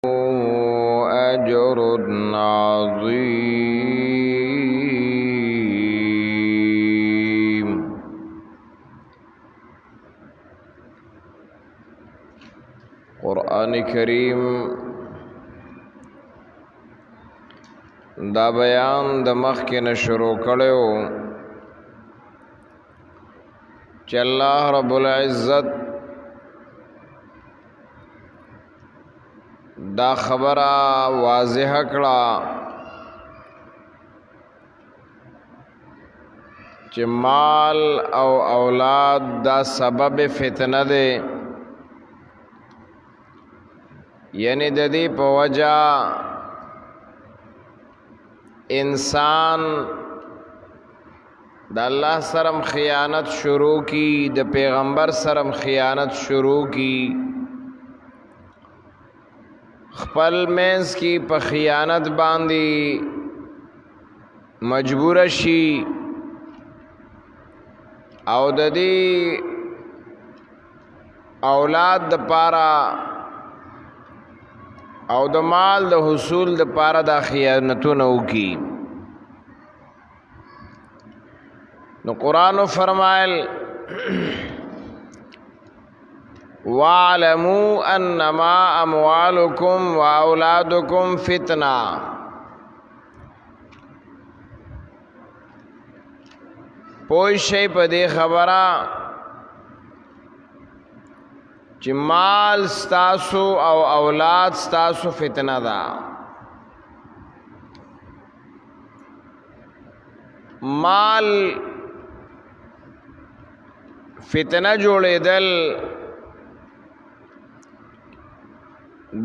أجر عظيم. قرآن کریم دا بیان د مخکې نه شروع کړو چې الله رب العزت دا خبره واضح کړه چې مال او اولاد دا سبب فتنه ده، یعنی د دې په وجه انسان د الله سره خیانت شروع کی، د پیغمبر سره خیانت شروع کی، خپل مینس کی په خیانت باندې مجبور شي او د دې اولاد د پاره او د مال د حصول د پاره د خیانتونه وکي. نو قرآن فرمایل وَاعْلَمُوا أَنَّمَا أَمْوَالُكُمْ وَأَوْلَادُكُمْ فِتْنَةٌ. پوه شئ په دې خبره چې مال ستاسو او اولاد ستاسو فتنه ده. مال فتنه جوړېدل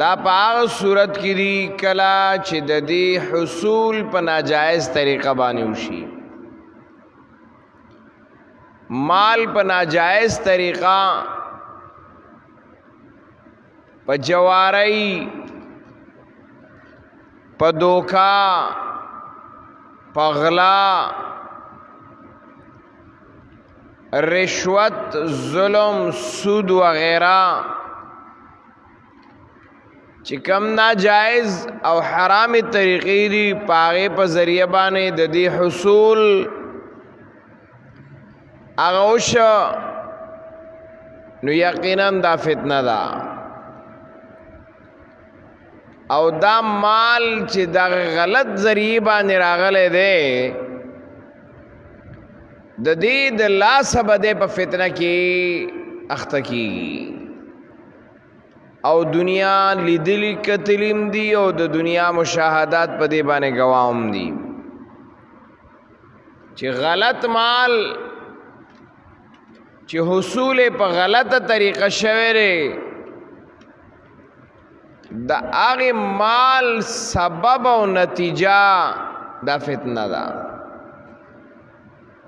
دا په هغه صورت کې دي کله چې د دې حصول په ناجایز طریقه باندې وشي. مال په ناجایز طریقه، په جواری، په دوکا، په غلا، رشوت، ظلم، سود وغیرہ چې کم ناجائز او حرامي طریقې دي پاغه په ذریعہ باندې د دې حصول هغه وشو، نو یقینا دا فتنه ده. او دا مال چې دا غلط ذریعہ باندې راغلی دی د دې د لاسه به دی په فتنه کې اخته کیږي. او دنیا لیدلی کتلیم دی او د دنیا مشاهدات په دې باندې گواهم دي چې غلط مال چې حصول په غلطه طریقه شوی دی د هغه مال سبب او نتیجه دا فتنه ده.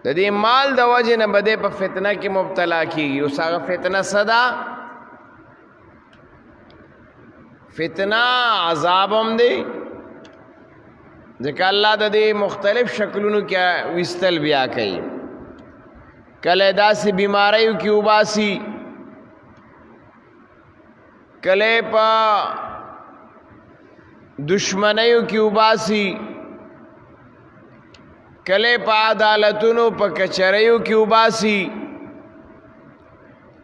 د دې مال د وجه نه بده په فتنه کې مبتلا کیږي. اوس هغه فتنه صدا فتنه عذاب هم دی، ځکه الله د دې مختلف شکلونو کې وستل بیا کوي. کله داسې بیماریو کې وباسي، کله په دشمنیو کې وباسي، کله په عدالتونو په کچریو کې وباسي،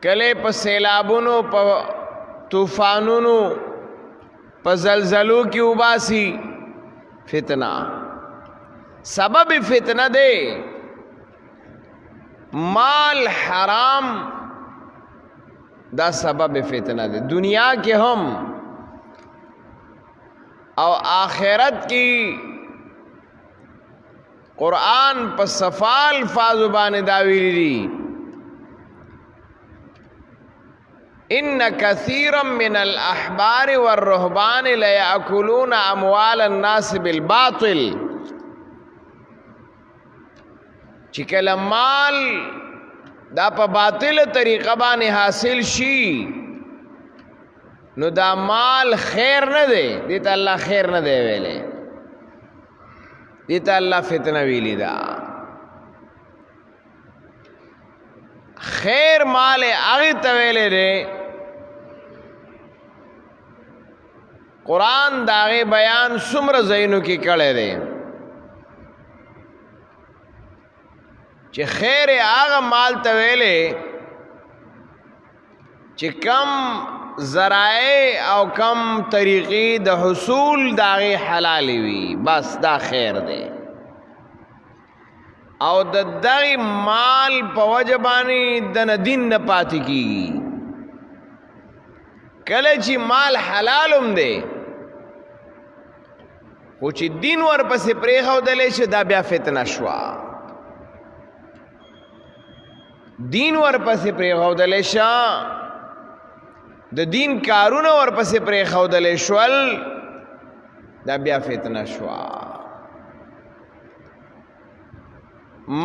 کله په سیلابونو، په طوفانونو، په زلزلو کې وباسي. فتنه سبب فتنه ده. مال حرام دا سبب فتنه ده، دنیا کې هم او آخرت کی. قرآن په صفا الفاظ باندې دا ویلي دي ان كثيرا من الاحبار والرهبان ليأكلون اموال الناس بالباطل. چې کله مال دا په باطل طریقه باندې حاصل شي نو دا مال خیر نه دی، دیتا الله خیر نه دی ویلې، دیتا الله فتنه ویلی دا. خیر مال هغه ته ویلې دی قرآن داغه بیان څومره ځایونو کې کړی دی چې خیر هغه مال ته ویلې چې کم ذرائع او کم طریقې د حصول داغه حلال وي، بس دا خیر دی. او د دغه مال په وجه باندې د دین نه پاتې کیږي. کله چې مال حلالم دی خو چې دین ورپسې پرېښودلی شي دا بیا فتنه شوه. دین ورپسې پرېښودلی شه، د دین کارونه ورپسې پرېښودلی شول، دا بیا فتنه شوه.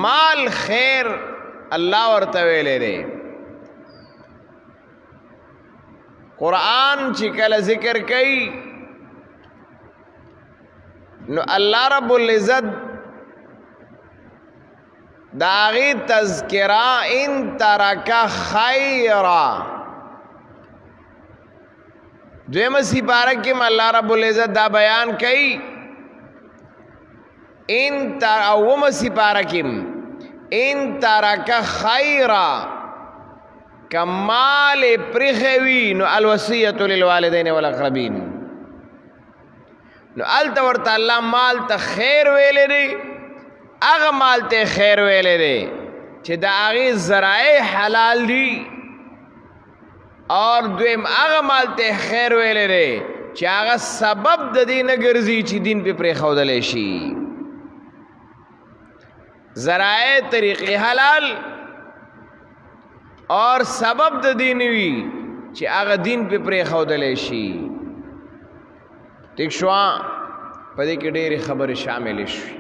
مال خیر الله ورته ویلی دی. قرآن چې کله ذکر کوي نو الله رب العزت دا هغې تذکره ان ترک خیرا دویمه سپاره کې الله رب العزت دا بیان کوي. اومه سپاره کې ان ترک خیرا کمال پرخوی نو الوصیت للوالدین والاقربین. نو الته ورته الله مال ته خیر ویلی دی، هغه مال ته خیر ویلی دی چې د هغې ذرائع حلال دي، اور دویم هغه مال ته خیر ویلی دی چې هغه سبب د دې نه ګرځي چې دین پې پرېښودلی شي. ذرائع طریقې حلال اور سبب د دین وي چې هغه دین پې پرېښودلی شي. ټیک شوه؟ په دې کې ډېرې خبرې شاملې شوې.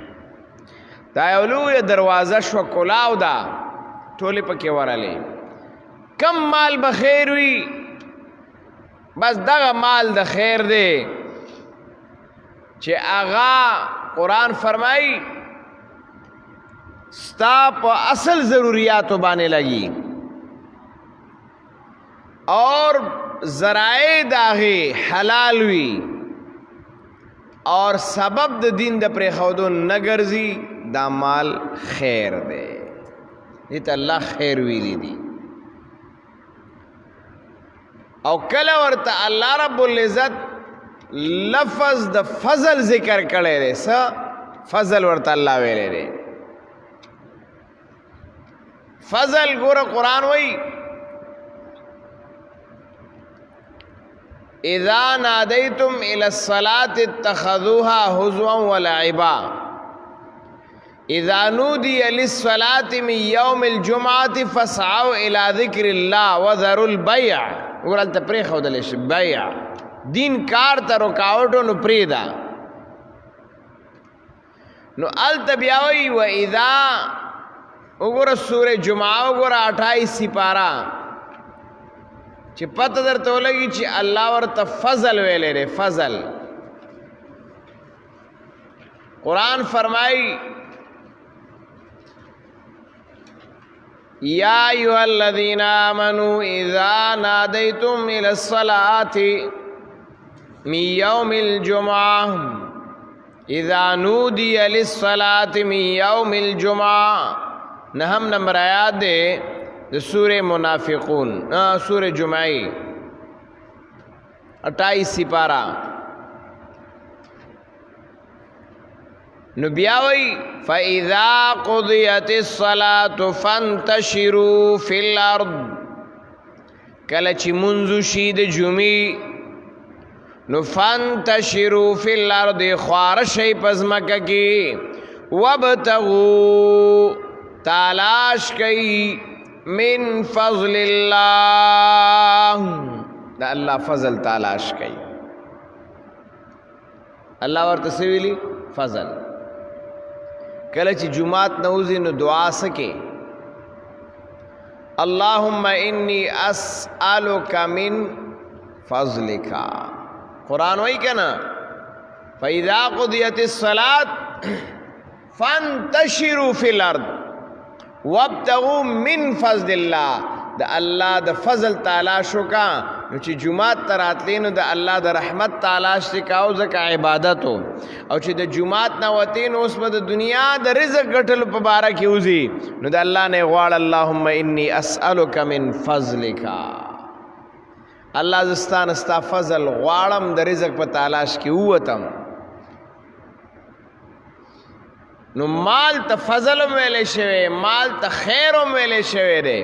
دا یو لویه دروازه شوه، کلاو ده، ټولې پکې ورلې. کم مال به خیر وي، بس دغه مال د خیر دی چې هغه قرآن فرمایي ستا په اصل ضروریاتو باندې لګي اور ذرائع داغه حلال وي اور سبب د دین د پرېښودو نه ګرځي، دا مال خیر دی. دې ته الله خیر ویلی دی. او کله ورته الله رب العزت لفظ د فضل ذکر کړی دی. څه فضل ورته الله ویلی دی؟ فضل ګوره قرآن وایي اذا نادیتم الى الصلاة اتخذوها هزوا ولعبا اذا نودي للصلاة من يوم الجمعة فاسعوا الى ذكر الله وذروا البيع. ورل ته پرېښودلی شي بیع، دین کار ته رکاوټو نو پرېږده. نو هلته بیا وایي و اذا وګوره سورې جمعه وګوره 28 سپاره چې پته درته ولګي چې الله ورته فضل ویلی دی. فضل قرآن فرمایي یا ایها الذین آمنوا اذا نادیتم الى الصلاة من یوم الجمعة اذا نودی للصلاة من یوم الجمعة. نهم نمبر آیات دے د سورہ منافقون، سورہ جمعی 28 سپارہ. نو بیا وی فَإِذَا قُضِيَتِ الصَّلَاةُ فَانْتَشِرُوا فِي الْأَرْضِ. کله چې منځو شي د جمعې نو فَانْتَشِرُوا فِي الْأَرْضِ خواره شئ په ځمکه کې وَابْتَغُوا تلاش کئ من فضل اللہ دا اللہ فضل تلاش کئ. اللہ ورته څه ویلي؟ فضل. کله چې جمعات نوځي نو دعا سکے اللهم انی اسألک من فضلک. قرآن وی کنا فَإِذَا قُضِيَتِ الصَّلَاةُ فَانْتَشِرُوا فِي الْأَرْضِ وَابْتَغُوا مِنْ فَضْلِ اللَّهِ. دا اللہ دا فضل تلاش وکا نو چې جمعات ته راتلی نو د الله د رحمت تلاش دی کاو ځکه عبادت او چې د جمعات نه وتی نو اوس به د دنیا د رزق ګټلو په باره کې وځي نو د الله نه غواړه اللهم انی اسألک من فضلک الله زستان ستا فضل غواړم د رزق په تلاش کې ووتم نو مال ته فضل ویلې شوی مال ته خیر ویلې شوی دی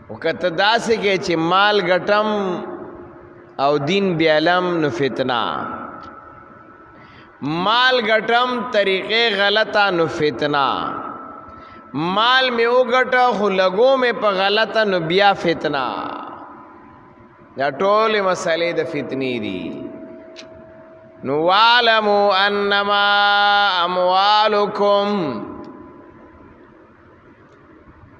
او کته داسې کې چې مال ګټم او دین بیالم نو فتنه مال ګټم طریقې غلطه نو فتنه مال میں وګټه خو لګو میں په غلطه نو بیا فتنه دا ټولې مسئلې د فتنې دي نو وَاعْلَمُوا أَنَّمَا أَمْوَالُكُمْ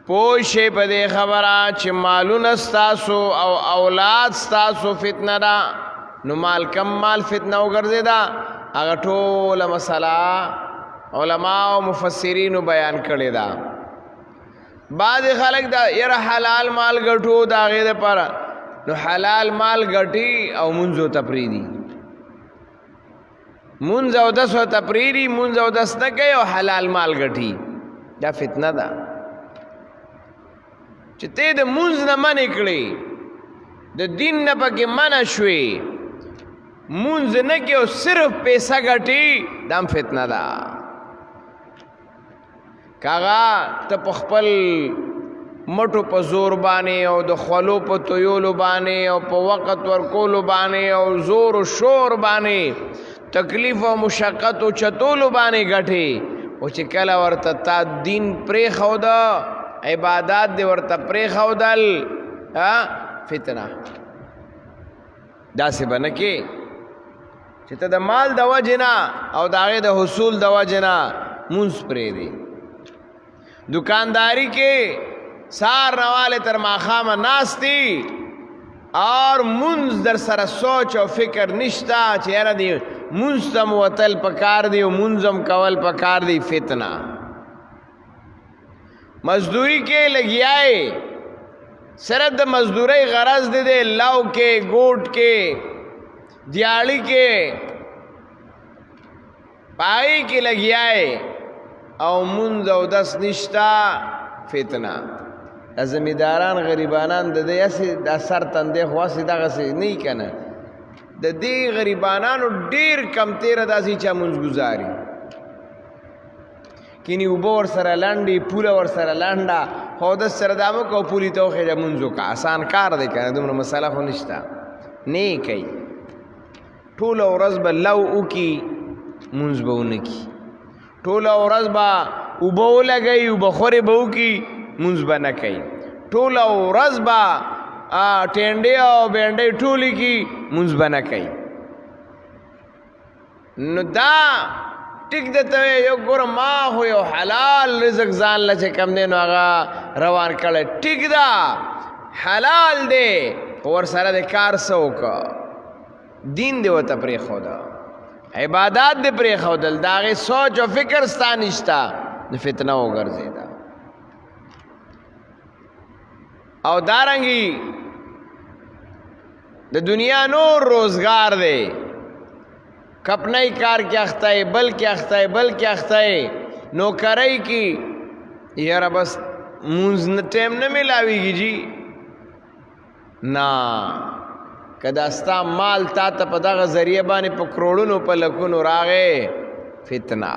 پوشی پا دے خبرہ چھ مالون استاسو او اولاد استاسو فتنہ دا نو مال کم مال فتنہ اگرزے دا اگر طول مسئلہ علماء و مفسرین بیان کردے دا بعض خلق دا یر حلال مال گٹو دا غیر پر نو حلال مال گٹی او منزو تپریدی منز او دس و تپریدی منز او دس نکے او حلال مال گٹی دا فتنہ دا چې ته د مونځ نه منې کړې د دین نه پکې منع شوې مونځ نه کې او صرف پیسه ګټې دا هم فتنه ده کاغه ته په خپل مټو په زور باندې او د خولو په تویولو باندې او په وخت ورکولو باندې او زور او شور باندې تکلیف او مشقت او چتولو باندې ګټې او چې کله ورته تا دین پرې خوده عبادات دی ورته پرې خودل فتنه داسې به نه کې چې ته د مال د وجې نه او د هغې د حصول د وجې نه مونځ پرېږدې دکانداری کې سار نواله تر ماښامه ناست دي اور مونځ در سره سوچ او فکر نشته چې یاره دی مونځ ته م وتل پکار دی او مونځ هم کول پکار دی فتنه مزدوری کے لگیائے صرف د مزدوری غرض دے دے لو کے گوٹ کے دیاڑی کے پائی کے لگیائے او منز او دس نشتا فتنہ زمینداران غریبانان د دې اسی د سر تندې خواص دغه سي نه کنه د دې غریبانانو ډیر کم تیر داسي چا منځ گزاري کینی وبو ور سره لاندې پوله ور سره لاندا خو د سره دامو کو پولی ته خو منځو کا آسان کار دی کنه دومره مسله خو نشتا نه کوي ټول ورځ به لو او کی منځ به ونکی ټول ورځ به وبو لګي وبخوري به کی منځ به نه کوي ټول ورځ به ټینډې او بینډې ټولې کی منځ به نه کوي نو دا ټیک دته یو ګور ما هو یو حلال رزق ځان لچ کم دی نو هغه روان کړي ټیک دا حلال دی ور سره د کار سوک دین دی وته پرې خدا عبادت دی پرې خودل داغه سوچ او فکر ستانشتا د فتنه وګرځیدا او دارنګي د دنیا نور روزگار دی کپنائی کار کیا اختا ہے بل کیا اختا ہے بل کیا اختا ہے نوکرائی کی یارا بس منز ٹیم نہ ملاوی گی جی نا کداستا مال تا تا پا دا ذریعہ بانی پا کروڑنو پا لکنو راغے فتنہ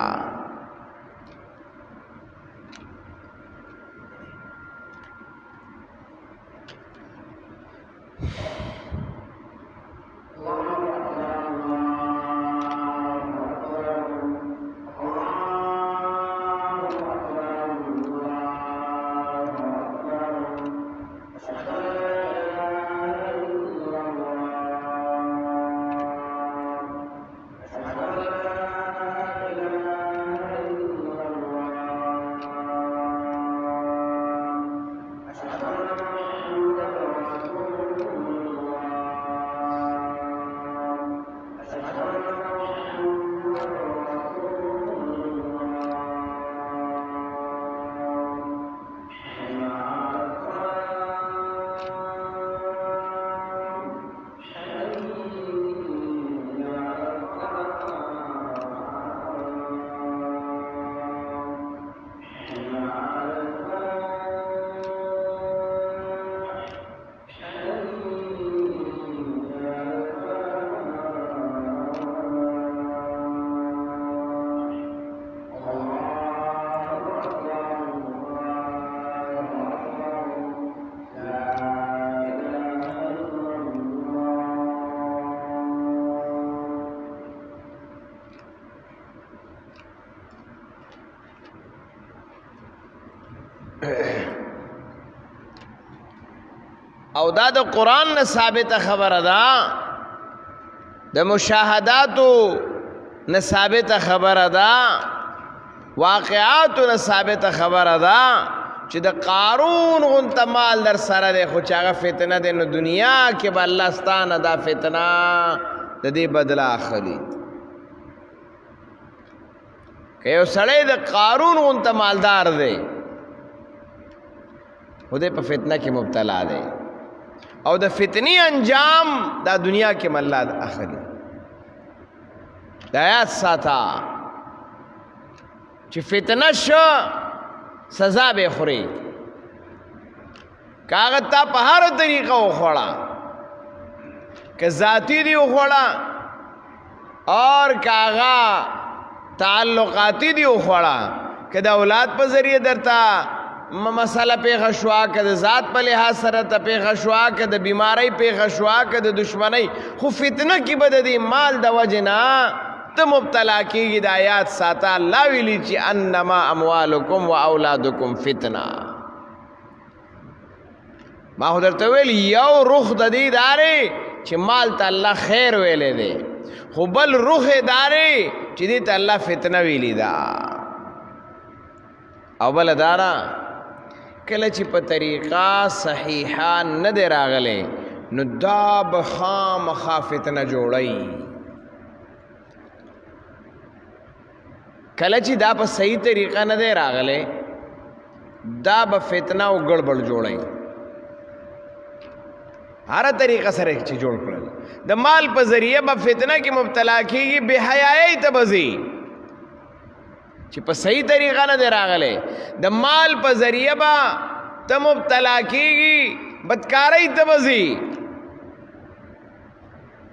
او دا د قرآن نه ثابته خبره ده، د مشاهداتو نه ثابته خبره ده، واقعاتو نه ثابته خبره ده چې د قارون غونته مال در سره دی، خو چې هغه فتنه دی، نو دنیا کې به الله ستانه دا فتنه د دې بدله اخلي. که یو سړی د قارون غونته مالدار دی، خو دی په فتنه کې مبتلا دی، او د فتنې انجام دا دنیا کې الله اخلي. دا یاد ساته چې فتنه شو سزا به خوري، کاغذ تا په هر طریقه وخوړه، که ذاتی دی وخوړه اور کاغا تعلقاتی دی وخوړه، که د اولاد په ذریعه درته مسله پیښه شوه، که د ذات په لحاظ سره ته پیښه شوه، که د بیماری پیښه شوه، که د دشمنۍ، خو فتنه کې به د دې مال د وجې نه ته مبتلا کېږي. د آیات ساته الله ویلي چې انما اموالکم و اولادکم فتنه. ما خو درته ویل یو رخ د دې دارې چې مال ته الله خیر ویلی دی، خو بل رخ یې دارې چې دې ته الله فتنه ویلي ده. او بله داره کله چې په طریقه صحیحه نه دی راغلی، نو دا به خامخا فتنه جوړی. کله چې دا په صحیح طریقه نه دی راغلی، دا به فتنه او ګړبړ جوړی. هر طریقه سره چې جوړ کړل، د مال په ذریعه به فتنه کې مبتلا کېږي، بے حیایۍ ته به ځي چې په صحیح طریقه نه دی راغلی. د مال په ذریعه به ته مبتلا کېږي، بدکارۍ ته به ځي.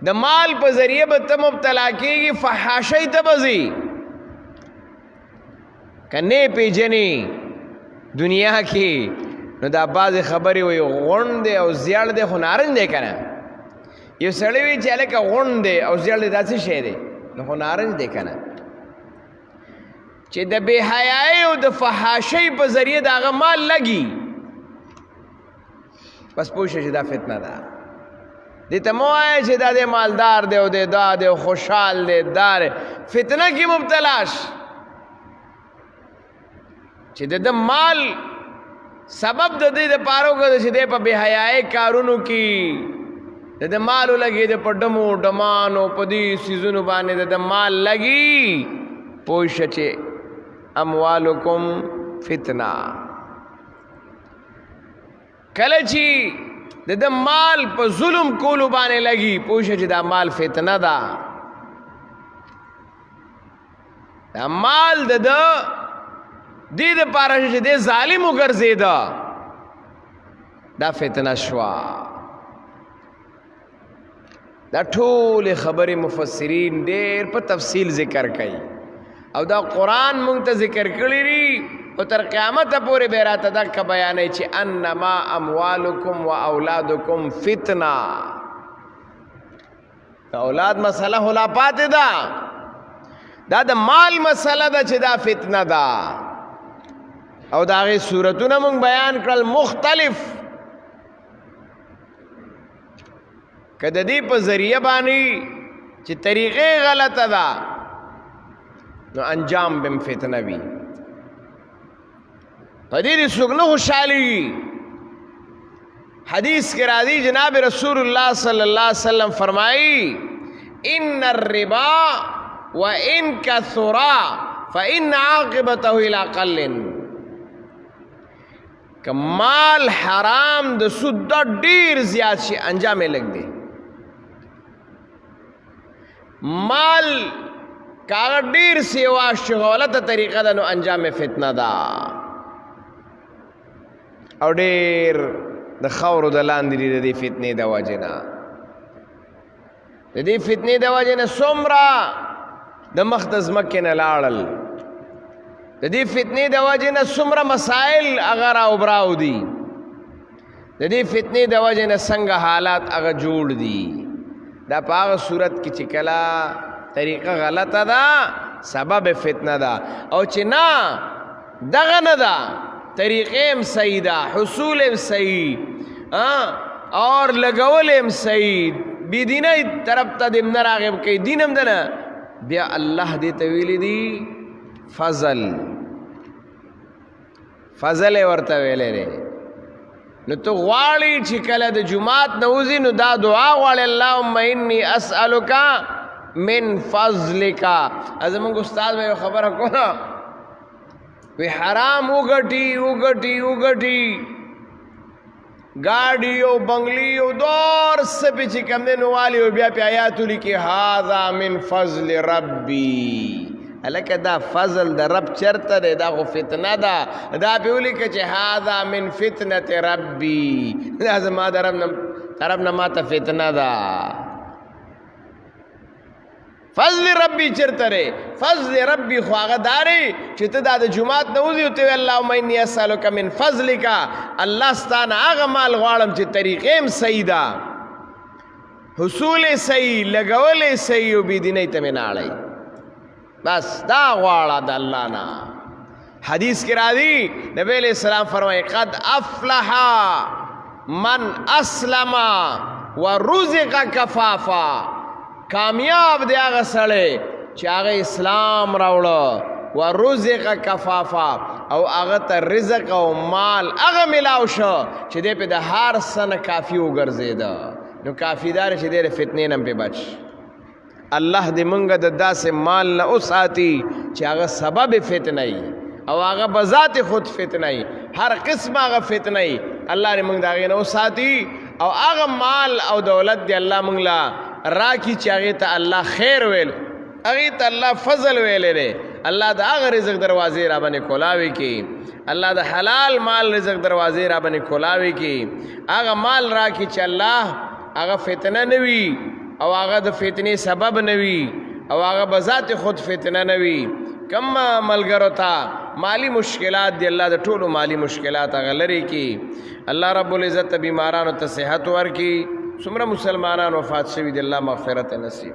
د مال په ذریعه به ته مبتلا کېږي، فحاشۍ ته به ځي. که نه پیژنې دنیا کې، نو دا بعضې خبرې وایي غونډ دی او زیړ دی، خو نارنج دی که نه. یو سړی وایي چې هلکه غونډ دی او زیړ دی، دا څه شی دی؟ نو خو نارنج دی که نه. چې د بے حیایۍ او د فحاشۍ په ذریعه د هغه مال لګي، بس پوه شه چې دا فتنه ده. دې ته مه وایه چې دا دی مالدار دی او دی دا دی خوشحال دی، دا فتنه کې مبتلاش چې د مال سبب د دې دپاره وګرځي چې دی په بې حیایۍ کارونو کې د مال ولګي، د په ډمو ډمانو په دې څیزونو باندې د مال لګي. پوه شه چې اموالکم فتنه. کله چې د مال په ظلم کولو باندې لګي، پوه شه چې دا مال فتنه ده. دا مال د دې دپاره چې دی ظالم وګرځېده، دا فتنه شوه. دا ټولې خبرې مفسرین ډېر په تفصیل ذکر کوي، او دا قرآن مونږ ته ذکر کړي دي، او تر قیامته پورې به راته دقه بیانوي چې انما اموالکم و اولادکم فتنه. د اولاد مسله خو لا پاتې ده، دا د مال مسله ده چې دا فتنه ده. او د هغې صورتونه مونږ بیان کړل مختلف. که د دې په ذریعه باندې چې طریقې غلطه ده، نو انجام بم فتنه وي. په دې څوک نه خوشحالېږي. حدیث کې راځي جناب رسول الله صلی الله علیه وسلم فرمایي ان الربا وان كثرا فان عاقبته الى قل. که مال حرام د سود ډیر زیات شي، انجام یې لږ دی. مال کاغه ډیر سیوا شي غلطه طریقه ده، نو انجام فتنه ده. او ډیر د خاورو د لاندې دي د دې فتنې د وجې نه. د دې فتنې د وجې نه څومره د مخ د ځمکې نه لاړل، د دې فتنې د وجې نه څومره مسائل هغه راوبراو دي، د دې فتنې د وجې نه څنګه حالات هغه جوړ دي. دا په هغه صورت کې چې کله طریقه غلطه ده، سبب فتنه ده. او چې نه دغه نه ده، طریقې هم صحیح ده، حصول هم صحیح، اور لګولم صحیح بی دیني طرف ته دې نه راغب کوي دینم دنه بیا الله دې ته ویلي دي فضل ورته ویلې دی نو ته غواړې چې کله د جماعت نه وځې نو دا دعا غواړې اللهم انی اسألک من فضلک زمونږ استاد به یو خبره کوله وی حرام وګټي گاڑی او بنگلی او دور سپی چې کم دی نو والی او بیا پی آیاتو لیکي هذا من فضل ربی الکه دا فضل د رب چرته دی دا خو فتنه ده دا پی ولیکه چې هذا من فتنه ربی دا زما د رب نه ما ته فتنه ده فضل ربی چرته ری فضل ربی خو هغه داري چې ته دا د جماعت نه وځې او ته اللهم انی اسألک من فضلک الله ستانه هغه مال غواړم چې طریقې هم صحیح ده حصول صحیح لګول صحیح او بی دیني ته نه اړای بس دا غواړه د الله نه حدیث کې راځي نبی علیہ السلام فرمایي قد افلح من اسلم ورزق کفافا کامیاب دی هغه سړی چې هغه اسلام راوړه ورزق کفافا او هغه ته رزق او مال هغه ملاو شو چې دی په د هر څه نه کافي وګرځېده نو کافي دار چې دی د فتنې نه پې بچ الله دې مونږ د داسې مال نه وساتي چې هغه سبب فتنه وي او هغه به ذات خود فتنه وي هر قسم هغه فتنه وي الله دې مونږ د هغې نه وساتي او هغه مال او دولت دې الله مونږ له راکی چې هغې ته الله خیر ویل هغې ته الله فضل ویلی دی الله د هغه رزق دروازې را باندې کولاوي کړي الله د حلال مال رزق دروازې را باندې کولاوي کړي هغه مال راکړي چې الله هغه فتنه نه وي او هغه د فتنې سبب نه وي او هغه به ذات خود فتنه نه وي کم ملګرو ته مالی مشکلات دی الله د ټولو مالی مشکلات هغه لرې کړي الله رب العزت بیمارانو ته صحت ورکړي څومره مسلمانان وفات شوي دي الله مغفرت نصیب